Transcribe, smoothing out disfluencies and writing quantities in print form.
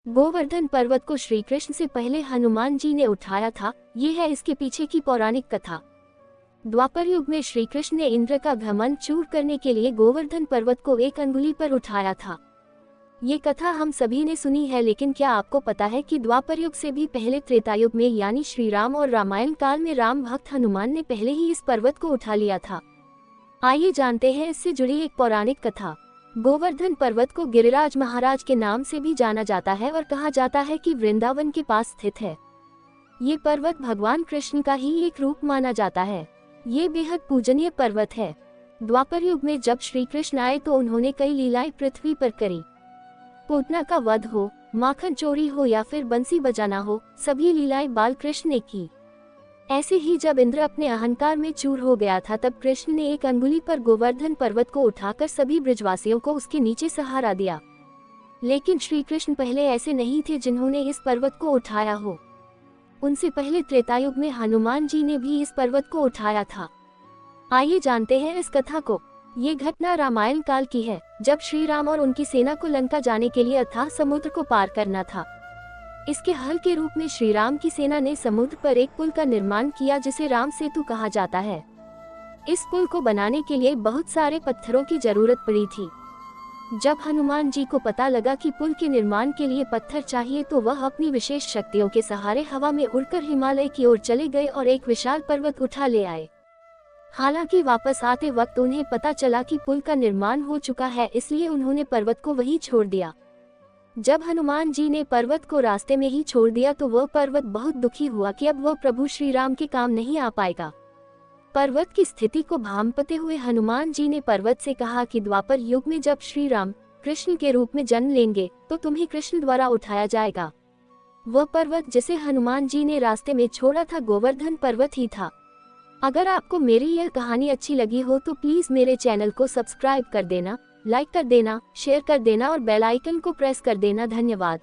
गोवर्धन पर्वत को श्री कृष्ण से पहले हनुमान जी ने उठाया था। ये है इसके पीछे की पौराणिक कथा। द्वापर युग में श्री कृष्ण ने इंद्र का घमंड चूर करने के लिए गोवर्धन पर्वत को एक अंगुली पर उठाया था। ये कथा हम सभी ने सुनी है, लेकिन क्या आपको पता है कि द्वापर युग से भी पहले त्रेता युग में यानी श्री राम और रामायण काल में राम भक्त हनुमान ने पहले ही इस पर्वत को उठा लिया था। आइए जानते हैं इससे जुड़ी एक पौराणिक कथा। गोवर्धन पर्वत को गिरिराज महाराज के नाम से भी जाना जाता है और कहा जाता है कि वृंदावन के पास स्थित है। ये पर्वत भगवान कृष्ण का ही एक रूप माना जाता है। ये बेहद पूजनीय पर्वत है। द्वापर युग में जब श्री कृष्ण आए तो उन्होंने कई लीलाएं पृथ्वी पर करी। पूतना का वध हो, माखन चोरी हो या फिर बंसी बजाना हो, सभी लीलाएं बाल कृष्ण ने की। ऐसे ही जब इंद्र अपने अहंकार में चूर हो गया था, तब कृष्ण ने एक अंगुली पर गोवर्धन पर्वत को उठाकर सभी ब्रजवासियों को उसके नीचे सहारा दिया। लेकिन श्री कृष्ण पहले ऐसे नहीं थे जिन्होंने इस पर्वत को उठाया हो। उनसे पहले त्रेतायुग में हनुमान जी ने भी इस पर्वत को उठाया था। आइए जानते हैं इस कथा को। ये घटना रामायण काल की है, जब श्री राम और उनकी सेना को लंका जाने के लिए अथाह समुद्र को पार करना था। इसके हल के रूप में श्री राम की सेना ने समुद्र पर एक पुल का निर्माण किया, जिसे राम सेतु कहा जाता है। इस पुल को बनाने के लिए बहुत सारे पत्थरों की जरूरत पड़ी थी। जब हनुमान जी को पता लगा कि पुल के निर्माण के लिए पत्थर चाहिए, तो वह अपनी विशेष शक्तियों के सहारे हवा में उड़कर हिमालय की ओर चले गए और एक विशाल पर्वत उठा ले आए। हालांकि वापस आते वक्त उन्हें पता चला कि पुल का निर्माण हो चुका है, इसलिए उन्होंने पर्वत को वहीं छोड़ दिया। जब हनुमान जी ने पर्वत को रास्ते में ही छोड़ दिया तो वह पर्वत बहुत दुखी हुआ कि अब वह प्रभु श्री राम के काम नहीं आ पाएगा। पर्वत की स्थिति को भांपते हुए हनुमान जी ने पर्वत से कहा कि द्वापर युग में जब श्री राम कृष्ण के रूप में जन्म लेंगे तो तुम्हें कृष्ण द्वारा उठाया जाएगा। वह पर्वत जिसे हनुमान जी ने रास्ते में छोड़ा था गोवर्धन पर्वत ही था। अगर आपको मेरी यह कहानी अच्छी लगी हो तो प्लीज मेरे चैनल को सब्सक्राइब कर देना, लाइक कर देना, शेयर कर देना और बेल आइकन को प्रेस कर देना। धन्यवाद।